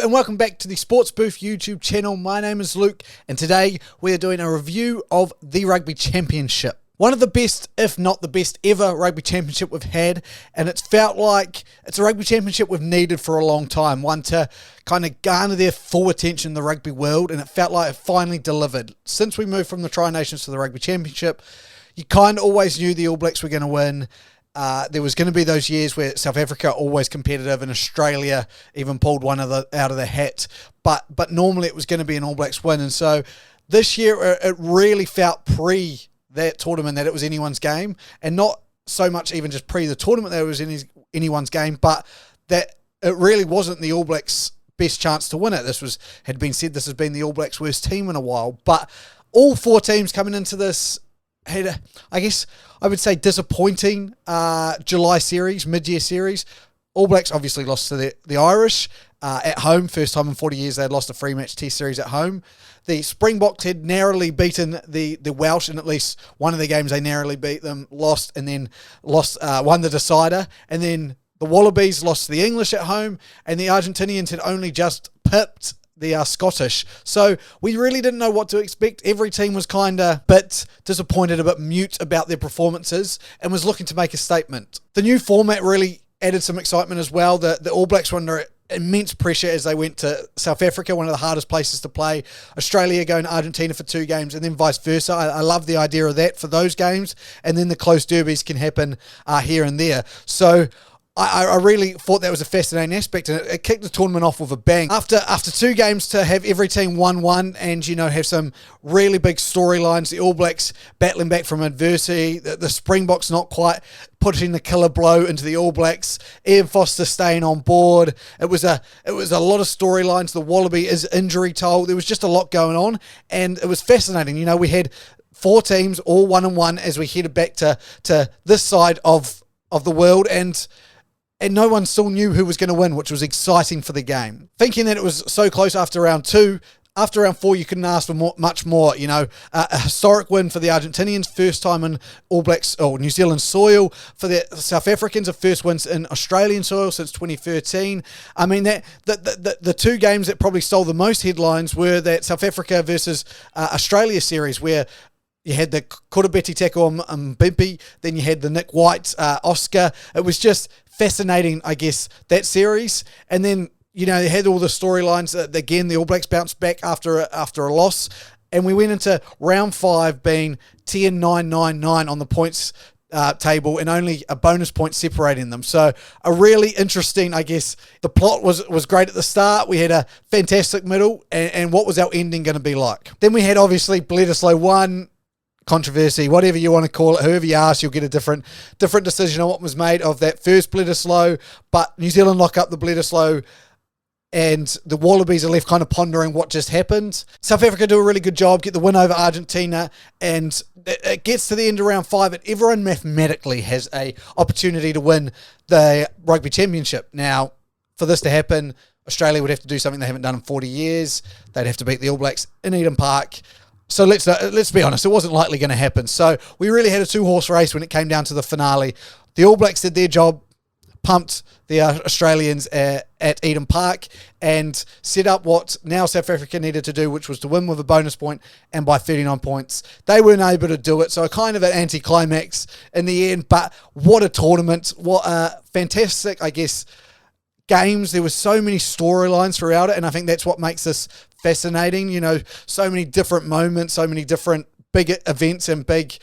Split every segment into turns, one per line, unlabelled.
and welcome back to the Sports Booth YouTube channel. My name is Luke and today we are doing a review of the Rugby Championship. One of the best, if not the best ever Rugby Championship we've had, and it's felt like it's a Rugby Championship we've needed for a long time, one to kind of garner their full attention in the rugby world, and it felt like it finally delivered. Since we moved from the Tri-Nations to the Rugby Championship, you kind of always knew the All Blacks were going to win. There was going to be those years where South Africa always competitive and Australia even pulled one out of the hat. But normally it was going to be an All Blacks win. And so this year it really felt pre that tournament that it was anyone's game, and not so much even just pre the tournament that it was anyone's game, but that it really wasn't the All Blacks' best chance to win it. Had been said this has been the All Blacks' worst team in a while. But all four teams coming into this had I guess I would say disappointing July series, mid-year series. All Blacks obviously lost to the Irish at home. First time in 40 years they had lost a free match test series at home. The Springboks had narrowly beaten the Welsh in at least one of the games. They narrowly beat them, lost, won the decider. And then the Wallabies lost to the English at home, and the Argentinians had only just pipped the Scottish. So we really didn't know what to expect. Every team was kind of a bit disappointed, a bit mute about their performances, and was looking to make a statement. The new format really added some excitement as well. The All Blacks were under immense pressure as they went to South Africa, one of the hardest places to play. Australia going to Argentina for 2 games, and then vice versa. I love the idea of that for those games, and then the close derbies can happen here and there. So I really thought that was a fascinating aspect, and it kicked the tournament off with a bang. After 2 games to have every team 1-1 and, have some really big storylines, the All Blacks battling back from adversity, the Springboks not quite putting the killer blow into the All Blacks, Ian Foster staying on board. It was a lot of storylines. The Wallaby is injury toll. There was just a lot going on, and it was fascinating. We had 4 teams all 1-1 as we headed back to this side of the world, and no one still knew who was going to win, which was exciting for the game. Thinking that it was so close after round 2, after round 4, you couldn't ask for much more. A historic win for the Argentinians, first time in All Blacks or New Zealand soil. For the South Africans, a first win in Australian soil since 2013. I mean, the 2 games that probably stole the most headlines were that South Africa versus Australia series, where you had the Korobeti tackle on Bimpy, then you had the Nick White Oscar. It was just fascinating, I guess, that series. And then, they had all the storylines. Again, the All Blacks bounced back after a loss. And we went into round 5 being 10-9-9-9 on the points table, and only a bonus point separating them. So a really interesting, I guess, the plot was great at the start. We had a fantastic middle. And what was our ending going to be like? Then we had, obviously, Bledisloe 1, controversy, whatever you want to call it. Whoever you ask, you'll get a different decision on what was made of that first Bledisloe. But New Zealand lock up the Bledisloe, and the Wallabies are left kind of pondering what just happened. South Africa do a really good job, get the win over Argentina, and it gets to the end of round 5, and everyone mathematically has a opportunity to win the Rugby Championship. Now, for this to happen, Australia would have to do something they haven't done in 40 years. They'd have to beat the All Blacks in Eden Park. So let's be honest, it wasn't likely going to happen. So we really had a 2-horse race when it came down to the finale. The All Blacks did their job, pumped the Australians at Eden Park, and set up what now South Africa needed to do, which was to win with a bonus point and by 39 points. They weren't able to do it, so kind of an anticlimax in the end. But what a tournament. What a fantastic, I guess, games. There were so many storylines throughout it, and I think that's what makes this fascinating. So many different moments, so many different big events and big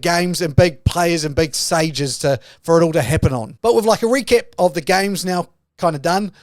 games and big players and big stages for it all to happen on. But with like a recap of the games now kind of done,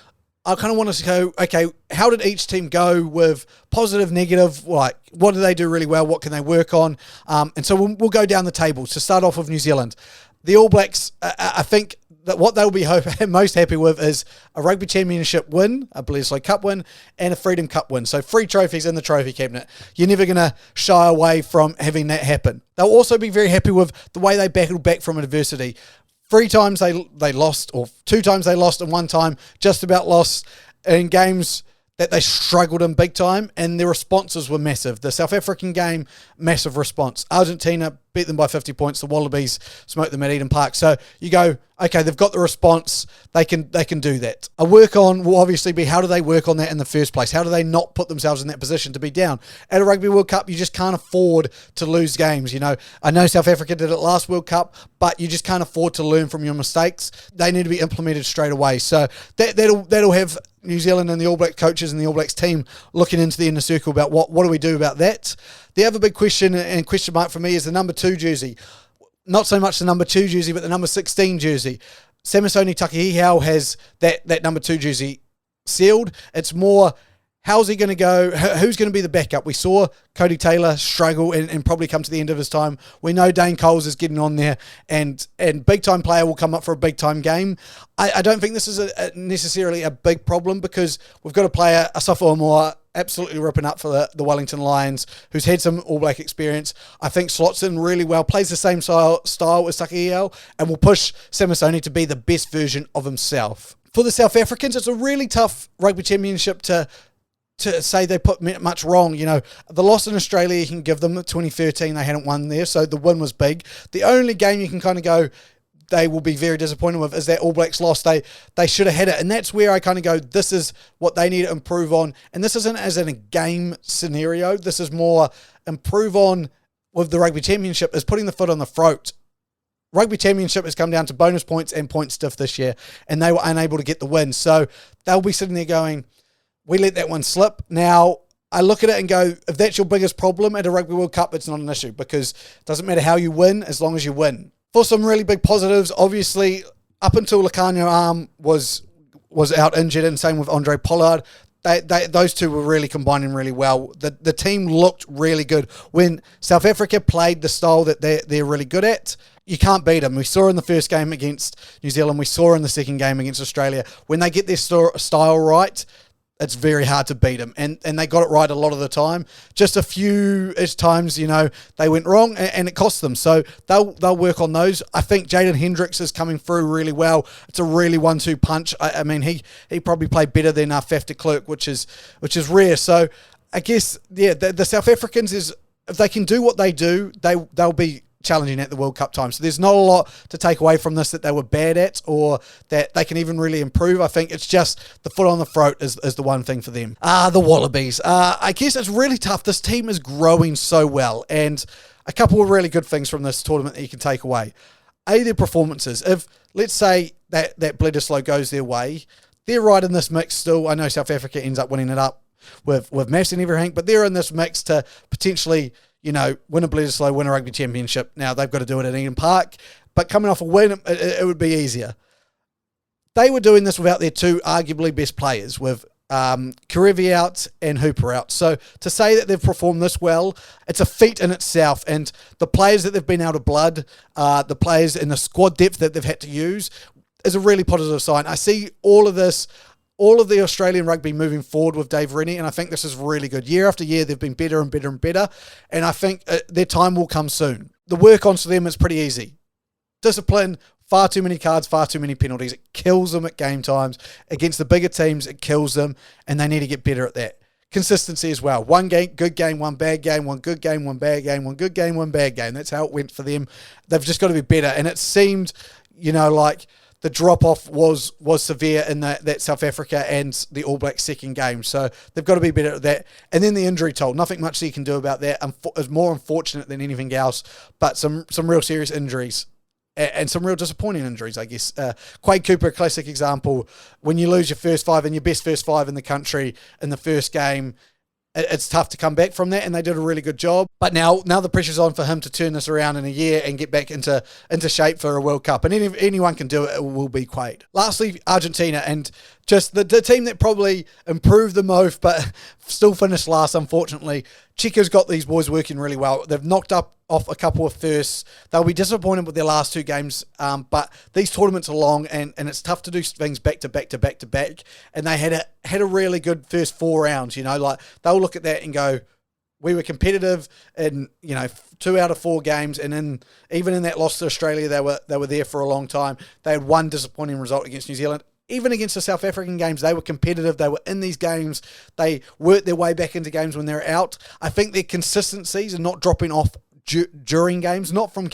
I kind of want us to go, okay, how did each team go with positive, negative, like what do they do really well, what can they work on? And so we'll go down the table. To start off with New Zealand, the All Blacks, I think that what they'll be most happy with is a Rugby Championship win, a Bledisloe Cup win, and a Freedom Cup win. So 3 trophies in the trophy cabinet. You're never going to shy away from having that happen. They'll also be very happy with the way they battled back from adversity. 3 times they lost, or 2 times they lost, and 1 time just about lost in games that they struggled in big time, and their responses were massive. The South African game, massive response. Argentina beat them by 50 points. The Wallabies smoked them at Eden Park. So you go, okay, they've got the response. They can do that. A work on will obviously be, how do they work on that in the first place? How do they not put themselves in that position to be down? At a Rugby World Cup, you just can't afford to lose games. I know South Africa did it last World Cup, but you just can't afford to learn from your mistakes. They need to be implemented straight away. So that'll have New Zealand and the All Blacks coaches and the All Blacks team looking into the inner circle about what do we do about that. The other big question and question mark for me is the number 2 jersey. Not so much the number 2 jersey, but the number 16 jersey. Samisoni Taukei'aho has that number 2 jersey sealed. It's more, how's he going to go? Who's going to be the backup? We saw Cody Taylor struggle and probably come to the end of his time. We know Dane Coles is getting on there, and big-time player will come up for a big-time game. I don't think this is necessarily a big problem, because we've got a player, Asafa Omoa, absolutely ripping up for the Wellington Lions, who's had some All Black experience. I think slots in really well, plays the same style as Taukei'aho, and will push Samisoni to be the best version of himself. For the South Africans, it's a really tough rugby championship to say they put much wrong. The loss in Australia, you can give them. 2013, they hadn't won there, so the win was big. The only game you can kind of go, they will be very disappointed with, is that All Blacks loss. They should have had it, and that's where I kind of go, this is what they need to improve on. And this isn't as in a game scenario. This is more improve on with the Rugby Championship, is putting the foot on the throat. Rugby Championship has come down to bonus points and point stiff this year, and they were unable to get the win. So they'll be sitting there going, we let that one slip. Now, I look at it and go, if that's your biggest problem at a Rugby World Cup, it's not an issue, because it doesn't matter how you win as long as you win. For some really big positives, obviously, up until Lacanio's arm was out injured, and same with Andre Pollard, those two were really combining really well. The team looked really good. When South Africa played the style that they're really good at, you can't beat them. We saw in the first game against New Zealand. We saw in the second game against Australia. When they get their style right, it's very hard to beat them. And they got it right a lot of the time. Just a few-ish times, they went wrong, and it cost them. So they'll work on those. I think Jaden Hendricks is coming through really well. It's a really 1-2 punch. I mean, he probably played better than Faf de Klerk, which is rare. So I guess, yeah, the South Africans, if they can do what they do, they'll be challenging at the World Cup time. So there's not a lot to take away from this that they were bad at, or that they can even really improve. I think it's just the foot on the throat is the one thing for them. The Wallabies. I guess it's really tough. This team is growing so well, and a couple of really good things from this tournament that you can take away. Their performances. If, let's say, that Bledisloe goes their way, they're right in this mix still. I know South Africa ends up winning it up with maths and everything, but they're in this mix to potentially, win a Bledisloe, win a rugby championship. Now, they've got to do it at Eden Park, but coming off a win, it would be easier. They were doing this without their two arguably best players, with Karevi out and Hooper out. So to say that they've performed this well, it's a feat in itself. And the players that they've been out of blood, the players in the squad depth that they've had to use, is a really positive sign. I see all of this, all of the Australian rugby moving forward with Dave Rennie, and I think this is really good. Year after year, they've been better and better and better, and I think their time will come soon. The work-ons for them is pretty easy. Discipline, far too many cards, far too many penalties. It kills them at game times. Against the bigger teams, it kills them, and they need to get better at that. Consistency as well. One game, good game, one bad game, one good game, one bad game, one good game, one bad game. That's how it went for them. They've just got to be better, and it seemed, like the drop-off was severe in that South Africa and the All Blacks second game. So they've got to be better at that. And then the injury toll. Nothing much you can do about that. It's more unfortunate than anything else. But some real serious injuries. And some real disappointing injuries, I guess. Quade Cooper, a classic example. When you lose your first five and your best first five in the country in the first game, it's tough to come back from that, and they did a really good job. But now the pressure's on for him to turn this around in a year and get back into shape for a World Cup. And anyone can do it, it will be Quade. Lastly, Argentina, and just the team that probably improved the most, but still finished last, unfortunately. Chico's got these boys working really well. They've knocked off a couple of firsts. They'll be disappointed with their last two games, but these tournaments are long, and it's tough to do things back to back to back to back. And they had a really good first 4 rounds. Like they'll look at that and go, we were competitive in 2 out of 4 games, and even in that loss to Australia, they were there for a long time. They had one disappointing result against New Zealand. even against the South African games, they were competitive. They were in these games. They worked their way back into games when they're out. I think their consistencies are not dropping off during games, not from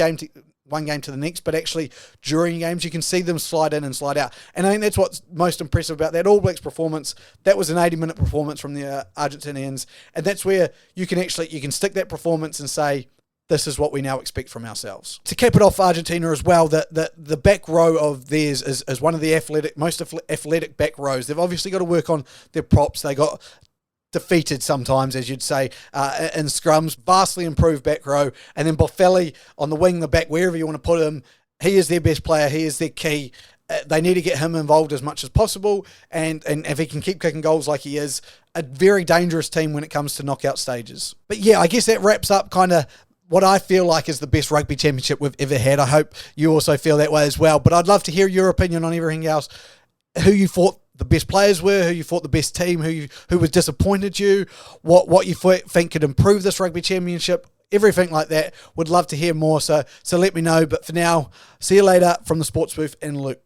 one game to the next, but actually during games. You can see them slide in and slide out. And I think that's what's most impressive about that All Blacks performance. That was an 80-minute performance from the Argentinians. And that's where you can stick that performance and say, this is what we now expect from ourselves. To cap it off for Argentina as well, the back row of theirs is one of the most athletic back rows. They've obviously got to work on their props. They got defeated sometimes, as you'd say, in scrums. Vastly improved back row. And then Boffelli on the wing, the back, wherever you want to put him, he is their best player. He is their key. They need to get him involved as much as possible. And if he can keep kicking goals like he is, a very dangerous team when it comes to knockout stages. But yeah, I guess that wraps up kind of what I feel like is the best rugby championship we've ever had. I hope you also feel that way as well. But I'd love to hear your opinion on everything else. Who you thought the best players were, who you thought the best team, who was disappointed you, what you think could improve this rugby championship, everything like that. Would love to hear more. So let me know. But for now, see you later from the Sports Booth and Luke.